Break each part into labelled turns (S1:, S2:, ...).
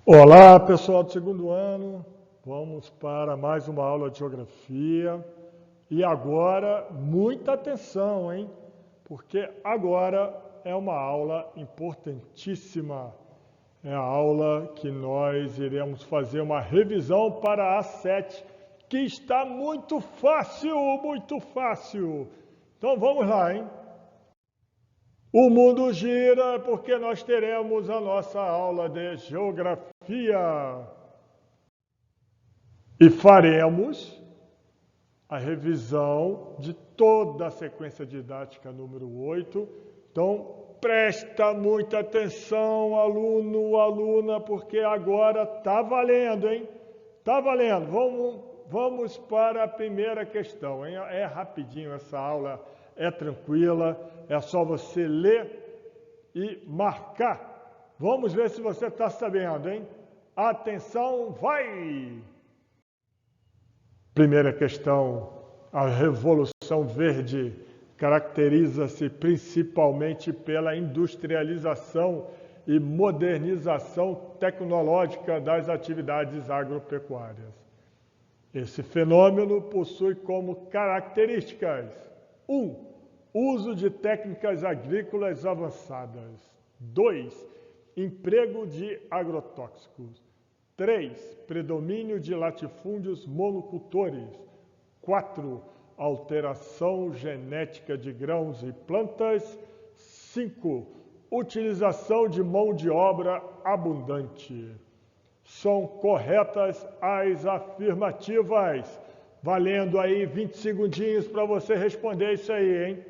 S1: Olá, pessoal do segundo ano. Vamos para mais uma aula de geografia. E agora, muita atenção, hein? Porque agora é uma aula importantíssima. É a aula que nós iremos fazer uma revisão para a 7, que está muito fácil, muito fácil. Então vamos lá, hein? O mundo gira porque nós teremos a nossa aula de geografia. E faremos a revisão de toda a sequência didática número 8. Então, presta muita atenção, aluno, aluna, porque agora está valendo, hein? Está valendo. Vamos para a primeira questão, hein? É rapidinho essa aula, é tranquila, é só você ler e marcar. Vamos ver se você está sabendo, hein? Atenção, vai! Primeira questão, a Revolução Verde caracteriza-se principalmente pela industrialização e modernização tecnológica das atividades agropecuárias. Esse fenômeno possui como características: 1. Uso de técnicas agrícolas avançadas. 2. Emprego de agrotóxicos. 3. Predomínio de latifúndios monocultores. 4. Alteração genética de grãos e plantas. 5. Utilização de mão de obra abundante. São corretas as afirmativas. Valendo aí 20 segundinhos para você responder isso aí, hein?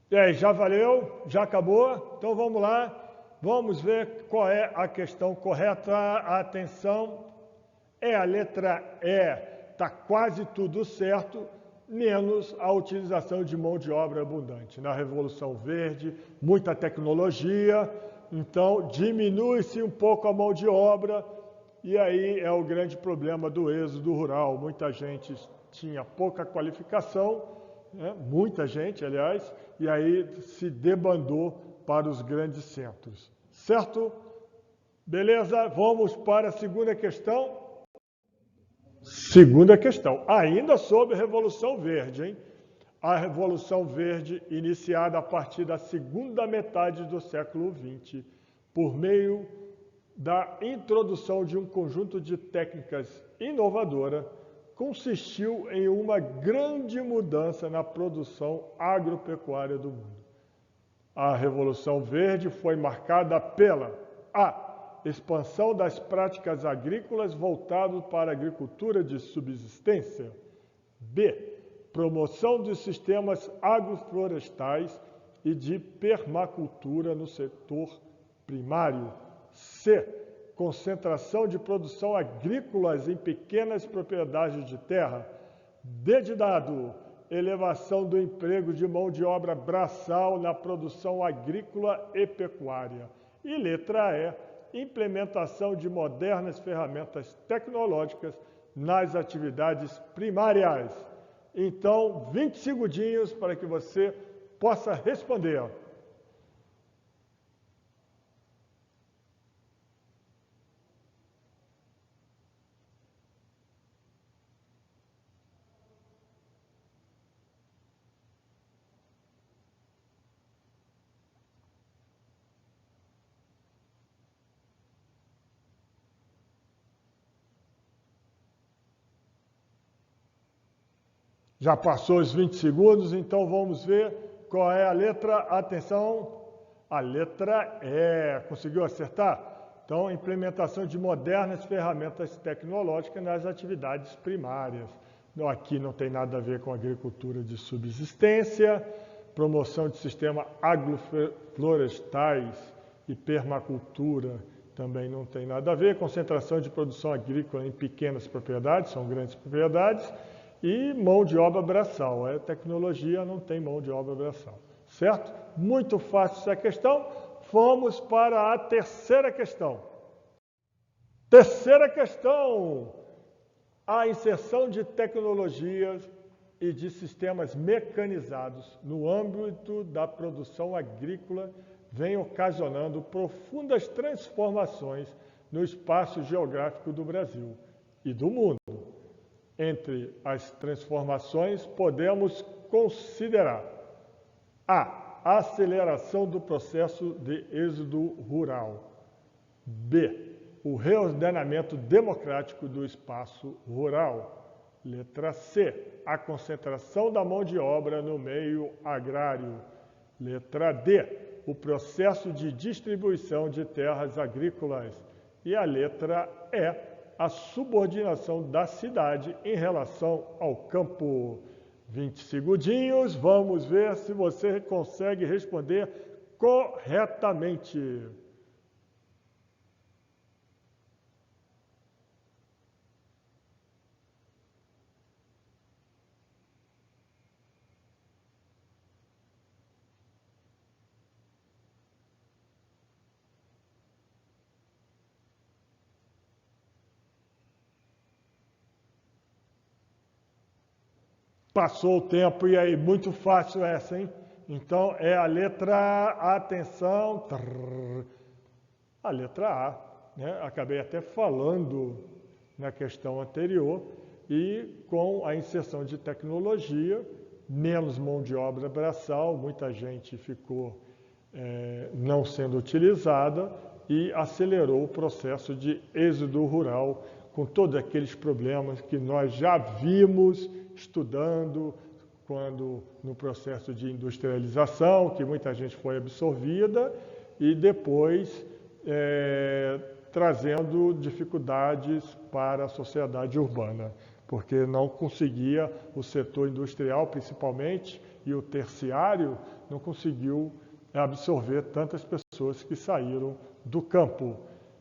S1: E aí, já valeu? Já acabou? Então vamos lá. Vamos ver qual é a questão correta. Atenção, é a letra E. Está quase tudo certo, menos a utilização de mão de obra abundante. Na Revolução Verde, muita tecnologia, então diminui-se um pouco a mão de obra, e aí é o grande problema do êxodo rural. Muita gente tinha pouca qualificação, muita gente, aliás, e aí se debandou para os grandes centros. Certo? Beleza? Vamos para a segunda questão. Segunda questão, ainda sobre a Revolução Verde, hein? A Revolução Verde, iniciada a partir da segunda metade do século XX, por meio da introdução de um conjunto de técnicas inovadoras, consistiu em uma grande mudança na produção agropecuária do mundo. A Revolução Verde foi marcada pela A. Expansão das práticas agrícolas voltado para a agricultura de subsistência. B. Promoção dos sistemas agroflorestais e de permacultura no setor primário. C. Concentração de produção agrícolas em pequenas propriedades de terra. D de dado. Elevação do emprego de mão de obra braçal na produção agrícola e pecuária. E letra E. Implementação de modernas ferramentas tecnológicas nas atividades primárias. Então, 20 segundinhos para que você possa responder. Já passou os 20 segundos, então vamos ver qual é a letra. Atenção, a letra E. Conseguiu acertar? Então, implementação de modernas ferramentas tecnológicas nas atividades primárias. Aqui não tem nada a ver com agricultura de subsistência, promoção de sistemas agroflorestais e permacultura também não tem nada a ver, concentração de produção agrícola em pequenas propriedades, são grandes propriedades, e mão de obra braçal. Tecnologia não tem mão de obra braçal. Certo? Muito fácil essa questão. Vamos para a terceira questão. Terceira questão. A inserção de tecnologias e de sistemas mecanizados no âmbito da produção agrícola vem ocasionando profundas transformações no espaço geográfico do Brasil e do mundo. Entre as transformações, podemos considerar a aceleração do processo de êxodo rural. B. O reordenamento democrático do espaço rural. Letra C. A concentração da mão de obra no meio agrário. Letra D. O processo de distribuição de terras agrícolas. E a letra E. A subordinação da cidade em relação ao campo. 20 segundinhos, vamos ver se você consegue responder corretamente. Passou o tempo, e aí? Muito fácil essa, hein? Então, é a letra, atenção, a letra A, né? Acabei até falando na questão anterior, e com a inserção de tecnologia, menos mão de obra braçal, muita gente ficou não sendo utilizada e acelerou o processo de êxodo rural, com todos aqueles problemas que nós já vimos estudando quando no processo de industrialização, que muita gente foi absorvida, e depois trazendo dificuldades para a sociedade urbana, porque não conseguia, o setor industrial principalmente, e o terciário, não conseguiu absorver tantas pessoas que saíram do campo.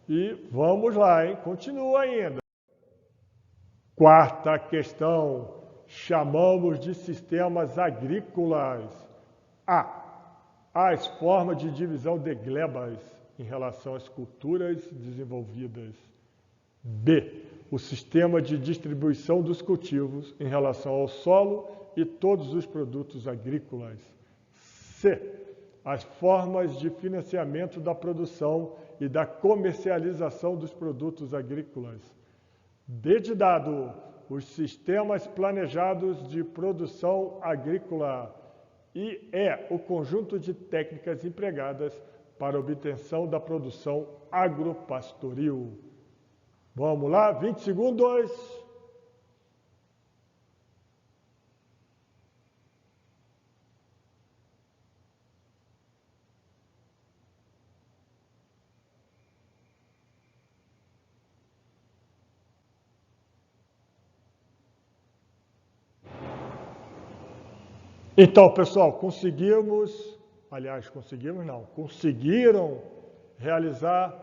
S1: E vamos lá, hein? Continua ainda. Quarta questão, chamamos de sistemas agrícolas. A. As formas de divisão de glebas em relação às culturas desenvolvidas. B. O sistema de distribuição dos cultivos em relação ao solo e todos os produtos agrícolas. C. As formas de financiamento da produção e da comercialização dos produtos agrícolas. D de dado, os sistemas planejados de produção agrícola. E E, o conjunto de técnicas empregadas para obtenção da produção agropastoril. Vamos lá, 20 segundos. Então, pessoal, conseguiram realizar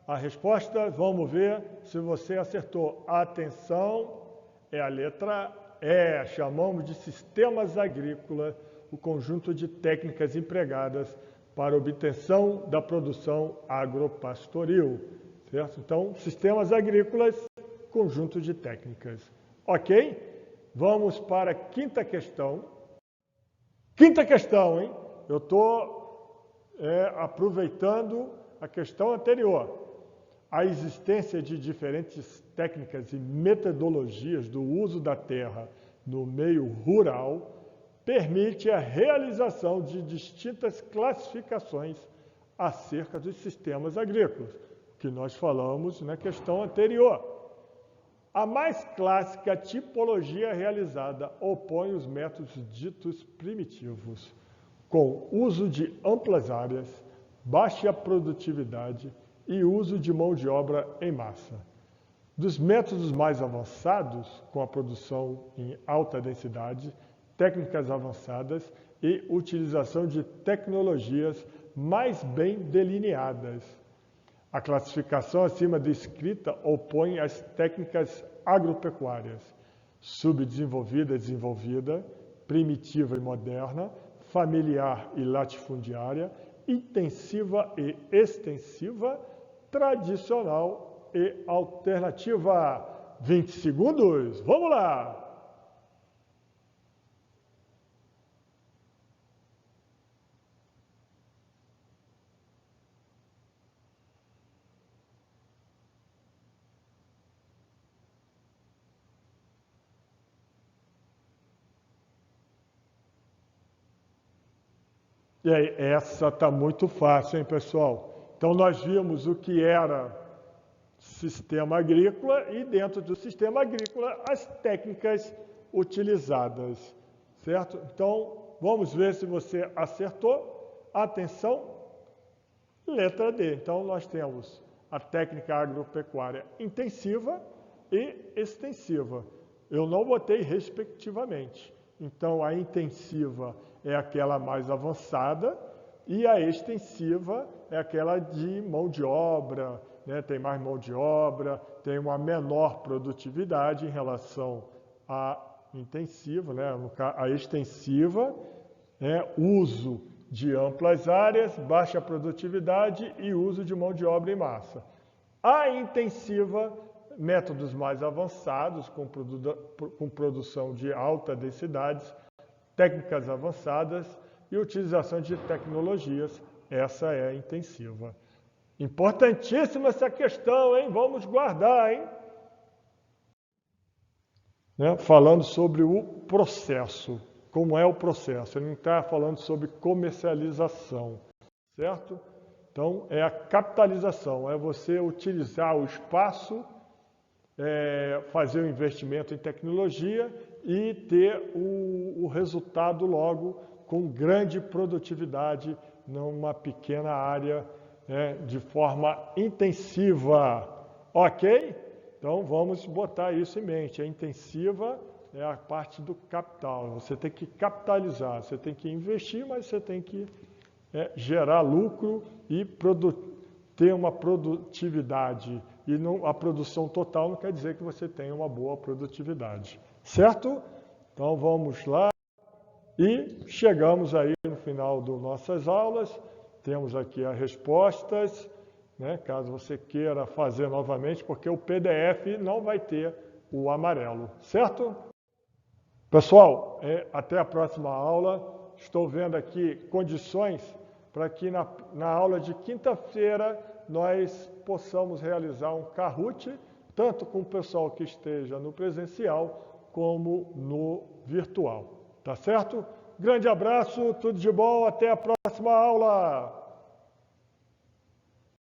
S1: a resposta. Vamos ver se você acertou. Atenção, é a letra E. Chamamos de sistemas agrícolas o conjunto de técnicas empregadas para obtenção da produção agropastoril. Certo? Então, sistemas agrícolas, conjunto de técnicas. Ok? Vamos para a quinta questão. Quinta questão, hein? Eu estou aproveitando a questão anterior. A existência de diferentes técnicas e metodologias do uso da terra no meio rural permite a realização de distintas classificações acerca dos sistemas agrícolas, que nós falamos na questão anterior. A mais clássica tipologia realizada opõe os métodos ditos primitivos, com uso de amplas áreas, baixa produtividade e uso de mão de obra em massa. Dos métodos mais avançados, com a produção em alta densidade, técnicas avançadas e utilização de tecnologias mais bem delineadas. A classificação acima descrita opõe as técnicas agropecuárias, subdesenvolvida e desenvolvida, primitiva e moderna, familiar e latifundiária, intensiva e extensiva, tradicional e alternativa. 20 segundos. Vamos lá! E aí, essa está muito fácil, hein, pessoal? Então, nós vimos o que era sistema agrícola e, dentro do sistema agrícola, as técnicas utilizadas, certo? Então, vamos ver se você acertou. Atenção, letra D. Então, nós temos a técnica agropecuária intensiva e extensiva. Eu não botei respectivamente. Então, a intensiva é aquela mais avançada e a extensiva é aquela de mão de obra, né? Tem mais mão de obra, tem uma menor produtividade em relação à intensiva, né? A extensiva é uso de amplas áreas, baixa produtividade e uso de mão de obra em massa. A intensiva, métodos mais avançados, com produção de alta densidades, técnicas avançadas e utilização de tecnologias. Essa é a intensiva. Importantíssima essa questão, hein? Vamos guardar, hein? Né? Falando sobre o processo. Como é o processo? Ele não está falando sobre comercialização, certo? Então, é a capitalização, é você utilizar o espaço, fazer o investimento em tecnologia e ter o resultado logo com grande produtividade numa pequena área, de forma intensiva. Ok? Então, vamos botar isso em mente. A intensiva é a parte do capital. Você tem que capitalizar, você tem que investir, mas você tem que gerar lucro e ter uma produtividade. E a produção total não quer dizer que você tenha uma boa produtividade. Certo? Então vamos lá. E chegamos aí no final das nossas aulas. Temos aqui as respostas, né? Caso você queira fazer novamente, porque o PDF não vai ter o amarelo. Certo? Pessoal, até a próxima aula. Estou vendo aqui condições para que na aula de quinta-feira nós possamos realizar um Kahoot, tanto com o pessoal que esteja no presencial como no virtual. Tá certo? Grande abraço, tudo de bom, até a próxima aula!